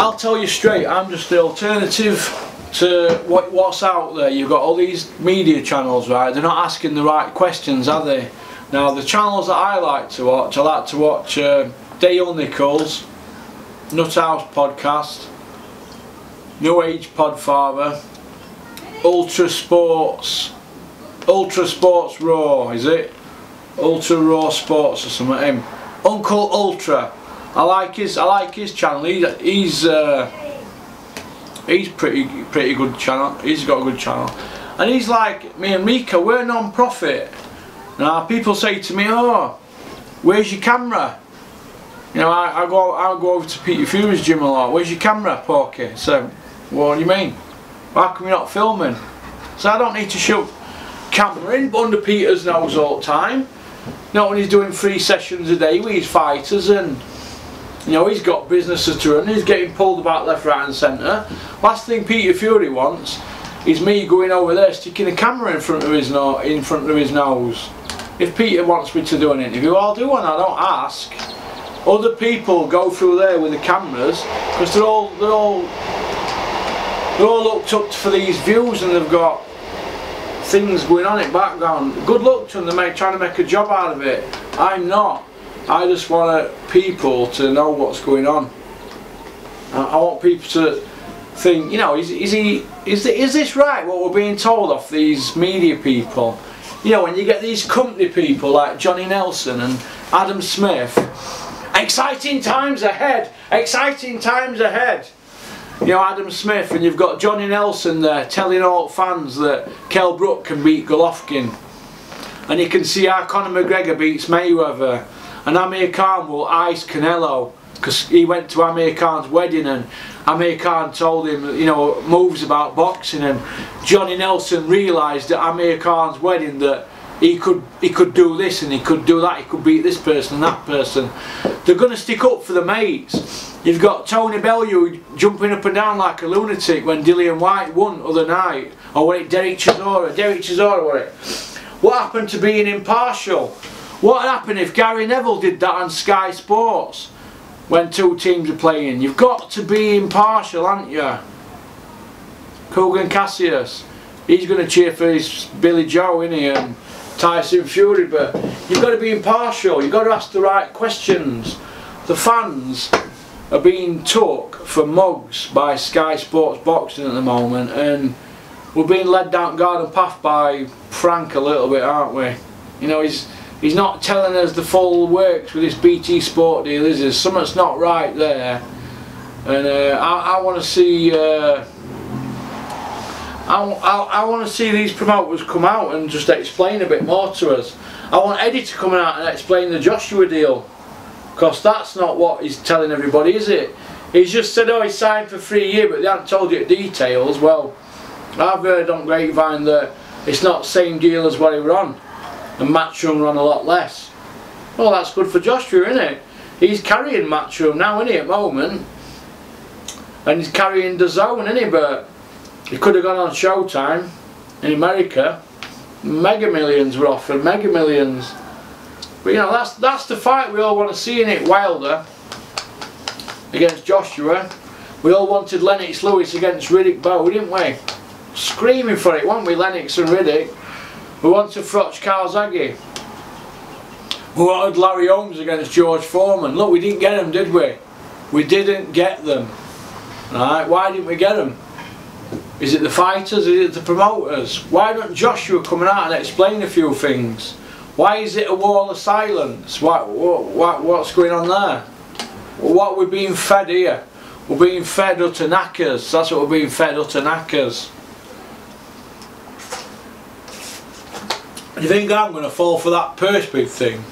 I'll tell you straight, I'm just the alternative to what's out there. You've got all these media channels, right? They're not asking the right questions, are they? Now the channels that I like to watch Dale Nichols, Nuthouse Podcast, New Age Podfather, Ultra Sports Raw, is it? Ultra Raw Sports or something. Uncle Ultra. I like his channel. He's pretty good channel. He's got a good channel. And he's like me and Mika, we're non-profit. Now people say to me, oh, where's your camera? You know, I go over to Peter Fury's gym a lot. Where's your camera, Porky? So, what do you mean? Why come you're not filming? So I don't need to shove camera in under Peter's nose all the time. Not when he's doing 3 sessions a day with his fighters, and you know he's got businesses to run. He's getting pulled about left, right and centre. Last thing Peter Fury wants is me going over there sticking a camera in front of his nose. If Peter wants me to do an interview, I'll do one. I don't ask. Other people go through there with the cameras because they're all looked up for these views, and they've got things going on in background. Good luck to them. They're trying to make a job out of it. I'm not. I just want people to know what's going on. I want people to think, you know, is this right, what we're being told off these media people? You know, when you get these company people like Johnny Nelson and Adam Smith, exciting times ahead, exciting times ahead. You know, Adam Smith, and you've got Johnny Nelson there telling all fans that Kell Brook can beat Golovkin, and you can see how Conor McGregor beats Mayweather, and Amir Khan will ice Canelo because he went to Amir Khan's wedding and Amir Khan told him, you know, moves about boxing, and Johnny Nelson realised at Amir Khan's wedding that he could do this and he could do that, he could beat this person and that person. They're going to stick up for the mates. You've got Tony Bellew jumping up and down like a lunatic when Dillian White won other night, or was it Derek Chisora won it. What happened to being impartial? What would happen if Gary Neville did that on Sky Sports when 2 teams are playing? You've got to be impartial, haven't you? Kugan Cassius, he's going to cheer for his Billy Joe, isn't he, and Tyson Fury, but you've got to be impartial. You've got to ask the right questions. The fans are being took for mugs by Sky Sports Boxing at the moment, and we're being led down garden path by Frank a little bit, aren't we? You know, he's not telling us the full works with this BT Sport deal, is there? Something's not right there, and I want to see. I want to see these promoters come out and just explain a bit more to us. I want Eddie to come out and explain the Joshua deal, because that's not what he's telling everybody, is it? He's just said, oh, he's signed for 3 years, but they haven't told you the details. Well, I've heard on grapevine that it's not the same deal as what he were on, and Matchroom were on a lot less. Well, that's good for Joshua, isn't it? He's carrying Matchroom now, isn't he, at the moment? And he's carrying DAZN, isn't he? But he could have gone on Showtime in America. Mega Millions were offered, Mega Millions. But you know, that's the fight we all want to see, in it. Wilder against Joshua. We all wanted Lennox Lewis against Riddick Bowe, didn't we? Screaming for it, weren't we, Lennox and Riddick? We wanted Froch Calzaghe. We wanted Larry Holmes against George Foreman. Look, we didn't get them, did we? We didn't get them. Right? Why didn't we get them? Is it the fighters? Is it the promoters? Why don't Joshua come out and explain a few things? Why is it a wall of silence? What's going on there? What are we being fed here? We're being fed utter knackers. That's what we're being fed, utter knackers. Do you think I'm going to fall for that purse bid thing?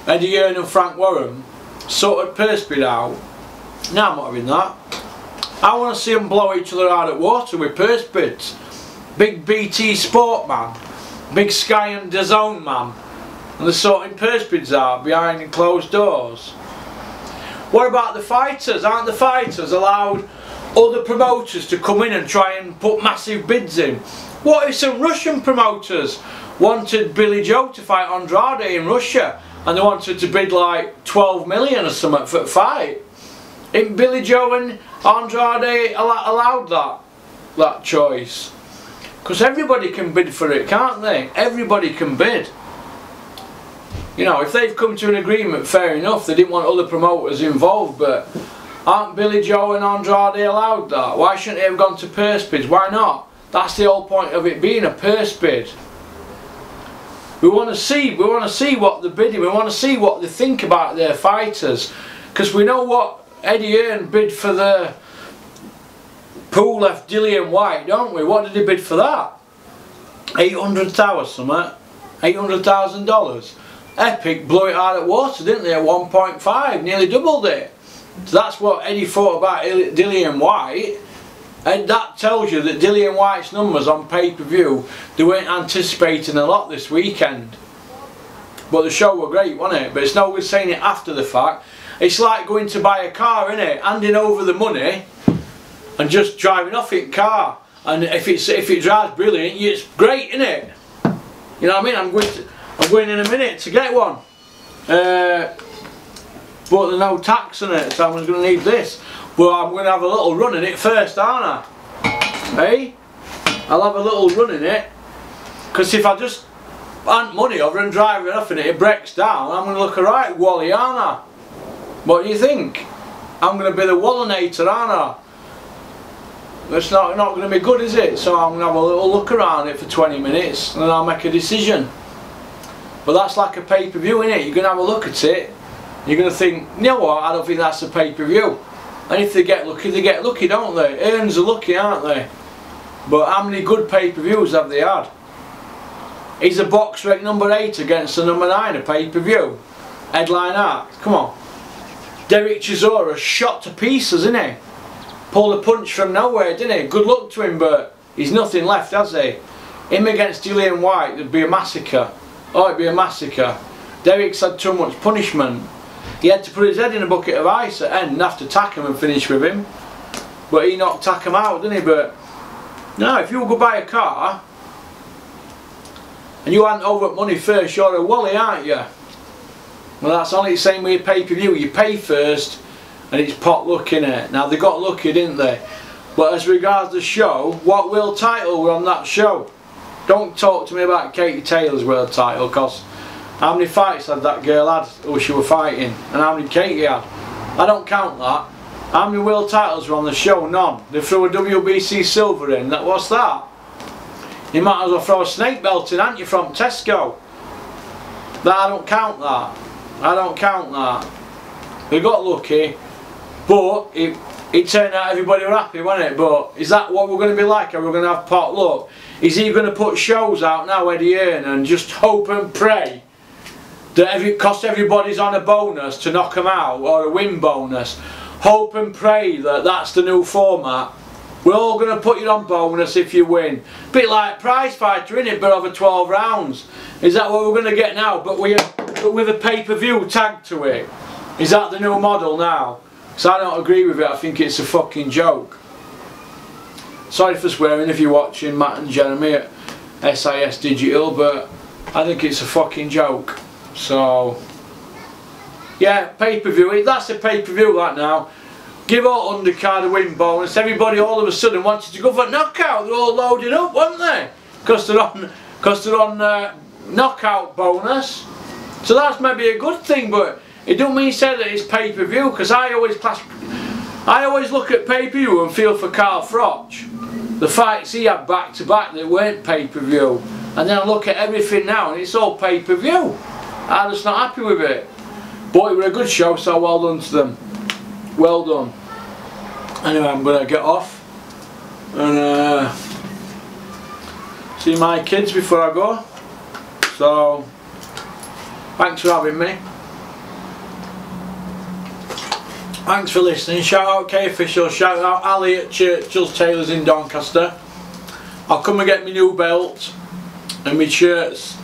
Eddie Hearn and Frank Warren sorted purse bid out. No, I'm not having that. I want to see them blow each other out of water with purse bids. Big BT Sport man, big Sky and DAZN man, and they're sorting purse bids out behind closed doors. What about the fighters? Aren't the fighters allowed other promoters to come in and try and put massive bids in? What if some Russian promoters wanted Billy Joe to fight Andrade in Russia, and they wanted to bid like 12 million or something for a fight? Ain't Billy Joe and Andrade allowed that choice? Because everybody can bid for it, can't they? Everybody can bid. You know, if they've come to an agreement, fair enough. They didn't want other promoters involved, but aren't Billy Joe and Andrade allowed that? Why shouldn't they have gone to purse bids? Why not? That's the whole point of it being a purse bid. We want to see what they're bidding. We want to see what they think about their fighters, because we know what Eddie Hearn bid for the pool left Dillian White, don't we? What did he bid for that? 800,000 something, $800,000. Epic blew it out of water, didn't they? At 1.5, nearly doubled it. So that's what Eddie thought about Dillian White. And that tells you that Dillian White's numbers on pay-per-view, they weren't anticipating a lot this weekend. But the show were great, wasn't it? But it's no good saying it after the fact. It's like going to buy a car, isn't it? Handing over the money and just driving off in car. And if it drives brilliant, it's great, isn't it? You know what I mean? I'm going in a minute to get one. But there's no tax on it, so I'm going to need this. Well, I'm going to have a little run in it first, aren't I? Hey? I'll have a little run in it. Because if I just hand money over and drive it off in it, it breaks down, I'm going to look alright, Wally, aren't I? What do you think? I'm going to be the Wallinator, aren't I? It's not going to be good, is it? So I'm going to have a little look around it for 20 minutes and then I'll make a decision. But that's like a pay-per-view, innit? You're going to have a look at it. You're going to think, you know what, I don't think that's a pay-per-view. And if they get lucky, don't they? Earns are lucky, aren't they? But how many good pay-per-views have they had? Is a box rec number 8 against the number 9 a pay-per-view? Headline act, come on. Derek Chisora shot to pieces, isn't he? Pulled a punch from nowhere, didn't he? Good luck to him, but he's nothing left, has he? Him against Dillian White, there'd be a massacre. Oh, it'd be a massacre. Derek's had too much punishment. He had to put his head in a bucket of ice at end and have to tack him and finish with him. But he knocked tack him out, didn't he? But no, if you go buy a car and you hadn't over money first, you're a wally, aren't you? Well, that's only the same with your pay-per-view. You pay first and it's pot luck, innit? Now they got lucky, didn't they? But as regards the show, what world title were on that show? Don't talk to me about Katie Taylor's world title, because how many fights had that girl had who she were fighting, and how many Katie had? I don't count that. How many world titles were on the show? None. They threw a WBC silver in. What's that? You might as well throw a snake belt in, ain't you, from Tesco? I don't count that. I don't count that. They got lucky, but it turned out everybody were happy, wasn't it? But is that what we're going to be like? Are we going to have pot luck? Is he going to put shows out now, Eddie Hearn, and just hope and pray that cost everybody's on a bonus to knock them out, or a win bonus? Hope and pray that that's the new format. We're all going to put you on bonus if you win. Bit like prize fighter, innit, but over 12 rounds. Is that what we're going to get now? But with a pay-per-view tag to it. Is that the new model now? So I don't agree with it. I think it's a fucking joke. Sorry for swearing if you're watching Matt and Jeremy at SIS Digital, but I think it's a fucking joke. So yeah, pay-per-view, that's a pay-per-view that now. Give all undercard a win bonus. Everybody all of a sudden wanted to go for knockout. They're all loaded up, weren't they? Because they're on knockout bonus. So that's maybe a good thing, but it don't mean say that it's pay-per-view, because I always look at pay-per-view and feel for Carl Froch. The fights he had back to back that weren't pay-per-view, and then I look at everything now and it's all pay-per-view. I'm just not happy with it. But it was a good show, so well done to them. Well done. Anyway, I'm going to get off and see my kids before I go. So thanks for having me. Thanks for listening. Shout out K-Official, shout out Ali at Churchill's Tailors in Doncaster. I'll come and get my new belt and my shirts.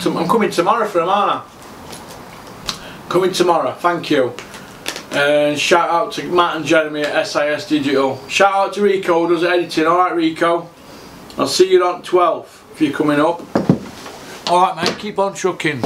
I'm coming tomorrow for them, aren't I? Coming tomorrow, thank you. And shout out to Matt and Jeremy at SIS Digital. Shout out to Rico who does editing. Alright Rico, I'll see you on 12th if you're coming up. Alright mate, keep on trucking.